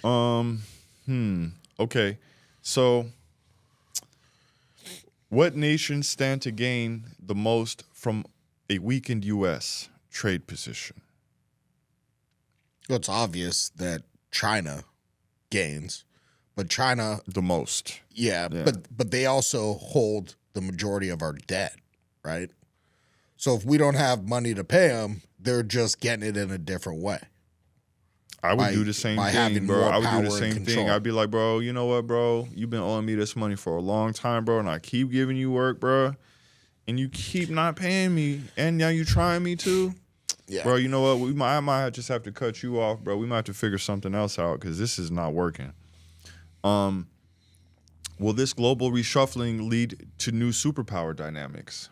Okay. So, what nations stand to gain the most from a weakened U.S. trade position? Well, it's obvious that China gains, but China, The most. yeah. Yeah. But they also hold the majority of our debt, right? So if we don't have money to pay them, they're just getting it in a different way. I would By- do the same by thing, having bro. more I would do power the and same thing. control. I'd be like, bro, you know what, bro? You've been owing me this money for a long time, bro, and I keep giving you work, bro, and you keep not paying me, and now you trying me too. Yeah. Bro, you know what? I might just have to cut you off, bro. We might have to figure something else out because this is not working. Will this global reshuffling lead to new superpower dynamics?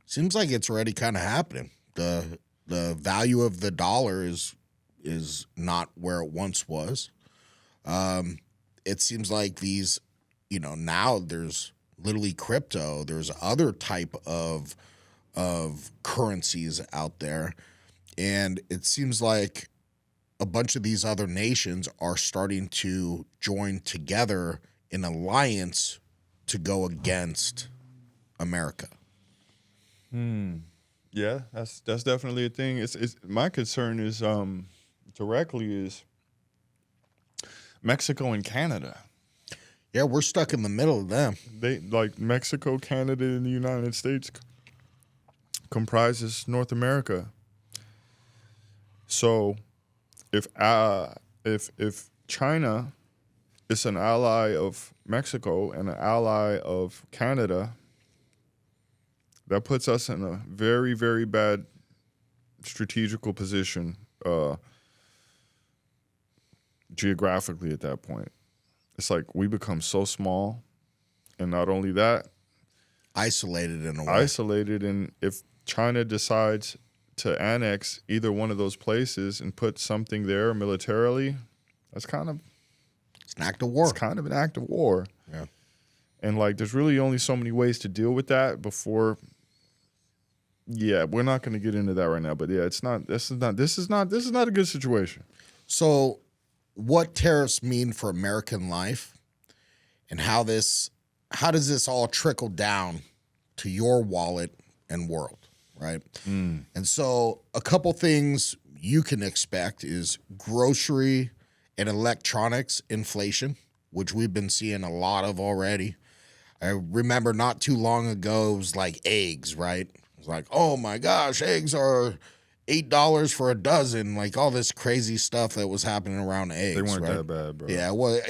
Seems like it's already kind of happening. The value of the dollar is not where it once was. It seems like these, now there's literally crypto. There's other type of currencies out there, and it seems like a bunch of these other nations are starting to join together in alliance to go against America. Yeah, that's definitely a thing. It's my concern is directly is Mexico and Canada. Yeah, we're stuck in the middle of them. They like Mexico, Canada, and the United States comprises North America. So if China is an ally of Mexico and an ally of Canada, that puts us in a very, very bad strategical position geographically at that point. It's like we become so small, and not only that, Isolated in a way. isolated. And if China decides to annex either one of those places and put something there militarily, that's kind of It's an act of war. it's kind of an act of war. Yeah. And like, there's really only so many ways to deal with that before. Yeah, we're not going to get into that right now, but yeah, it's not. This is not a good situation. So, what tariffs mean for American life, and how does this all trickle down to your wallet and world, right? And so, a couple things you can expect is grocery and electronics inflation, which we've been seeing a lot of already. I remember not too long ago, it was like eggs, right? It was like, oh my gosh, eggs are $8 for a dozen, like all this crazy stuff that was happening around eggs. They weren't right? that bad, bro. Yeah, well,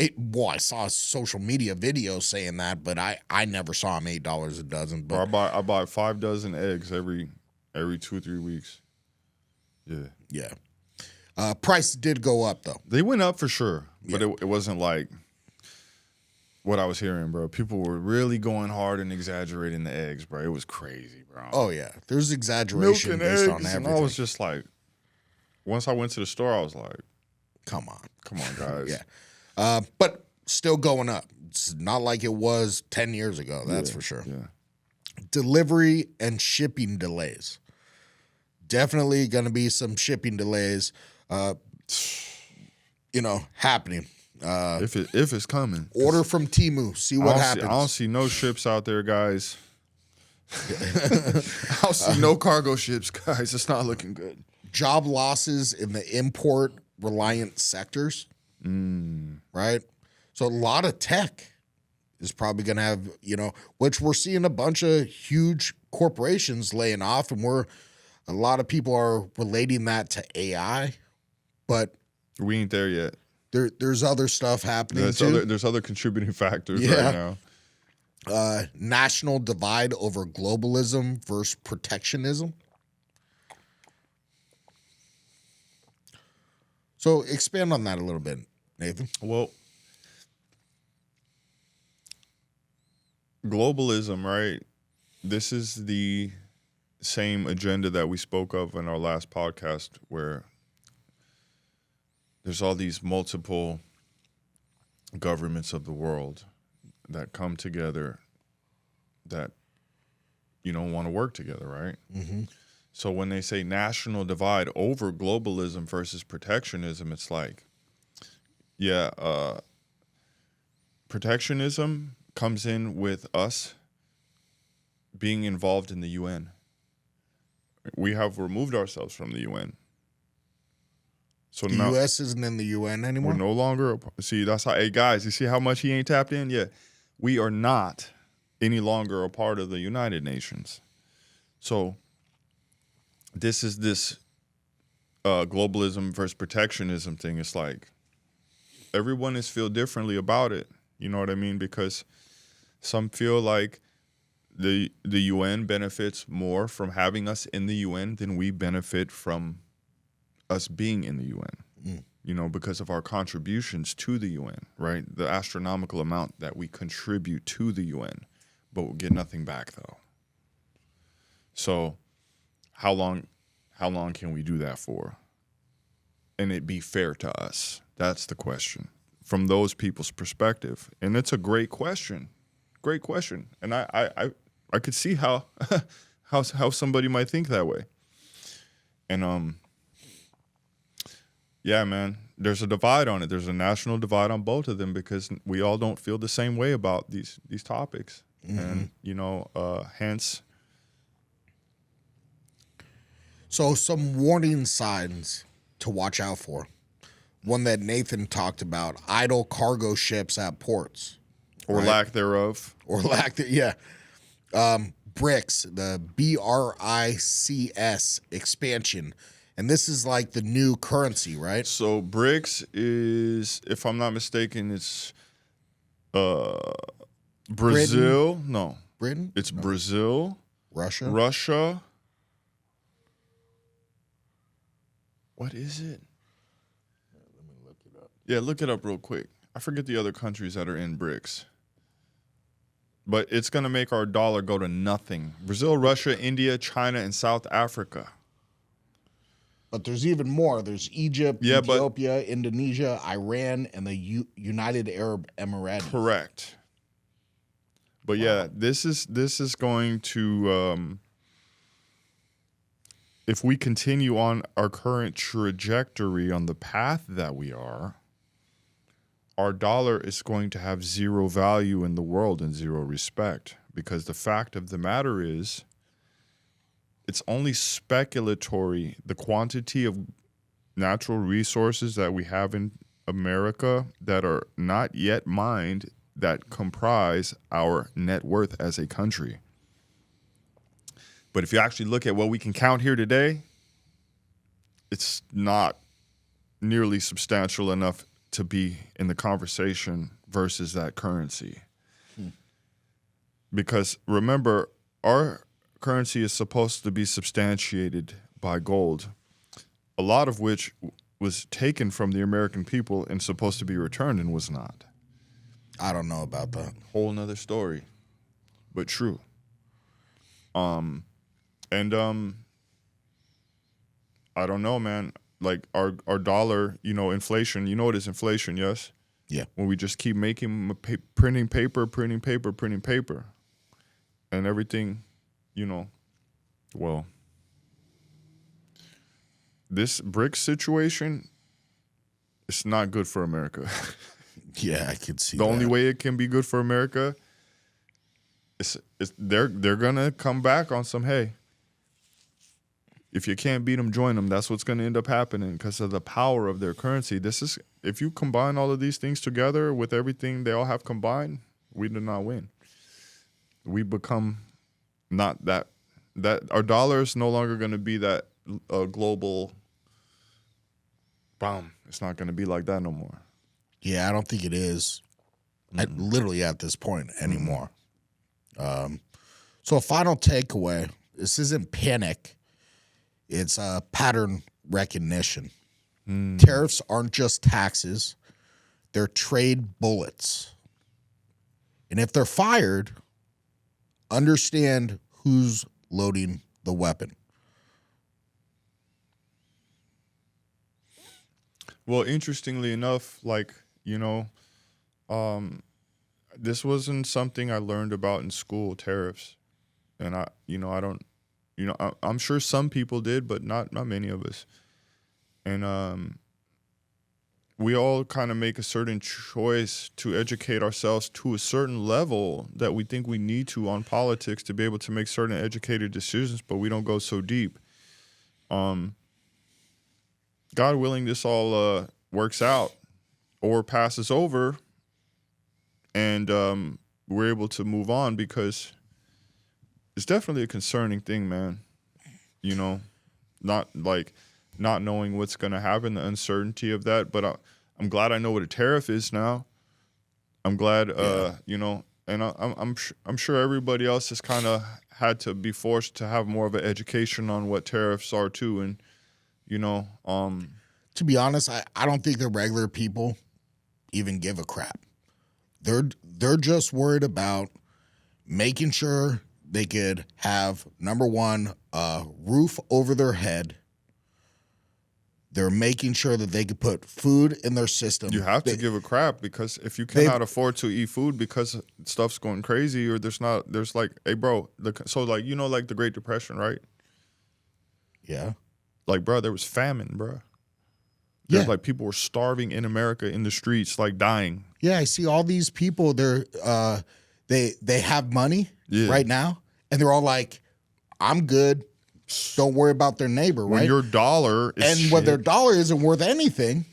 I saw a social media video saying that, but I never saw them $8 a dozen. Bro, But I buy 5 dozen eggs every 2-3 weeks. Yeah, yeah, price did go up though. they went up for sure, but Yeah. it wasn't like what I was hearing, bro. People were really going hard and exaggerating the eggs, bro. It was crazy, bro. Oh yeah, there's Milk exaggeration and based eggs, on everything. and I was just like, once I went to the store, I was like, Come on. come on, guys. Yeah. But still going up. It's not like it was 10 years ago, that's for sure. Yeah. Delivery and shipping delays. Definitely going to be some shipping delays, happening. If it's coming. Order from Temu, see what happens. I don't see no ships out there, guys. I don't see no cargo ships, guys. It's not looking good. Job losses in the import reliant sectors, right? So a lot of tech is probably going to have, which we're seeing a bunch of huge corporations laying off, and a lot of people are relating that to AI, but We ain't there yet. there's other stuff happening too. There's other contributing factors Yeah. right now. National divide over globalism versus protectionism. So expand on that a little bit, Nathan. Well, globalism, right? This is the same agenda that we spoke of in our last podcast, where there's all these multiple governments of the world that come together that want to work together, right? Mm-hmm. So when they say national divide over globalism versus protectionism, it's like Yeah, protectionism comes in with us being involved in the UN. We have removed ourselves from the UN. So The now U.S. isn't in the UN we're anymore? no longer, see, that's how, hey guys, you see how much he ain't tapped in? Yeah, we are not any longer a part of the United Nations. So this is this globalism versus protectionism thing. It's like everyone is feel differently about it. You know what I mean? Because some feel like the UN benefits more from having us in the UN than we benefit from us being in the UN. You know, because of our contributions to the UN, right? The astronomical amount that we contribute to the UN, but we'll get nothing back though. So how long can we do that for? And it be fair to us? That's the question from those people's perspective. And it's a great question. Great question. And I could see how how somebody might think that way. And yeah, man, there's a divide on it. There's a national divide on both of them because we all don't feel the same way about these topics. And, you know, hence. So some warning signs to watch out for. One that Nathan talked about, idle cargo ships at ports. Or right? lack thereof. Or lack thereof, yeah. BRICS, the BRICS expansion. And this is like the new currency, right? So BRICS is, if I'm not mistaken, it's Brazil. No. Britain? It's Brazil. Russia? Russia. What is it? Let me look it up. Yeah, look it up real quick. I forget the other countries that are in BRICS. But it's going to make our dollar go to nothing. Brazil, Russia, India, China, and South Africa. But there's even more. There's Egypt, Yeah, Ethiopia, Indonesia, Iran, and the United Arab Emirates. Correct. But yeah, this is going to, if we continue on our current trajectory on the path that we are, our dollar is going to have zero value in the world and zero respect. Because the fact of the matter is, it's only speculatory. The quantity of natural resources that we have in America that are not yet mined that comprise our net worth as a country. But if you actually look at what we can count here today, it's not nearly substantial enough to be in the conversation versus that currency. Because remember, our currency is supposed to be substantiated by gold, a lot of which was taken from the American people and supposed to be returned and was not. I don't know about that. Whole nother story, but true. I don't know, man. Like our dollar, you know, inflation. You know what is inflation? Yes. Yeah. When we just keep printing paper, and everything, you know. Well, this BRICS situation, it's not good for America. Yeah, I could see The that. only way it can be good for America is they're gonna come back on some, hey, if you can't beat them, join them. That's what's gonna end up happening because of the power of their currency. This is, if you combine all of these things together with everything they all have combined, we do not win. We become not that our dollar is no longer gonna be that global bomb. It's not gonna be like that no more. Yeah, I don't think it is literally at this point anymore. So a final takeaway, this isn't panic. It's pattern recognition. Tariffs aren't just taxes. They're trade bullets. And if they're fired, understand who's loading the weapon. Well, interestingly enough, like, you know, this wasn't something I learned about in school, tariffs. And I'm sure some people did, but not many of us. And we all kind of make a certain choice to educate ourselves to a certain level that we think we need to on politics to be able to make certain educated decisions, but we don't go so deep. God willing, this all works out or passes over, and we're able to move on, because it's definitely a concerning thing, man. You know, not knowing what's going to happen, the uncertainty of that. But I'm glad I know what a tariff is now. I'm glad, you know, and I'm sure everybody else has kind of had to be forced to have more of an education on what tariffs are too. And, you know, to be honest, I don't think the regular people even give a crap. They're just worried about making sure they could have, number one, a roof over their head. They're making sure that they could put food in their system. You have to give a crap, because if you cannot afford to eat food because stuff's going crazy, or there's like, hey, bro, so like, you know, like the Great Depression, right? Yeah. Like, bro, there was famine, bro. Yeah. Like, people were starving in America in the streets, like dying. Yeah, I see all these people. They have money right now, and they're all like, "I'm good. Don't worry about their neighbor." When right? your dollar is and shit. when their dollar isn't worth anything,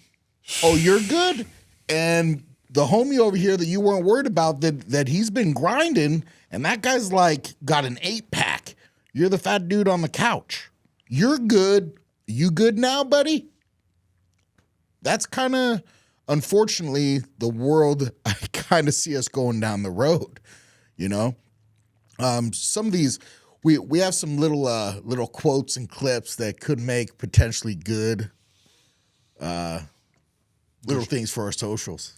oh, you're good. And the homie over here that you weren't worried about, that he's been grinding, and that guy's like got an 8-pack. You're the fat dude on the couch. You're good. You good now, buddy? That's kind of, unfortunately, the world I kind of see us going down the road, you know? Some of these, we have some little quotes and clips that could make potentially good little things for our socials.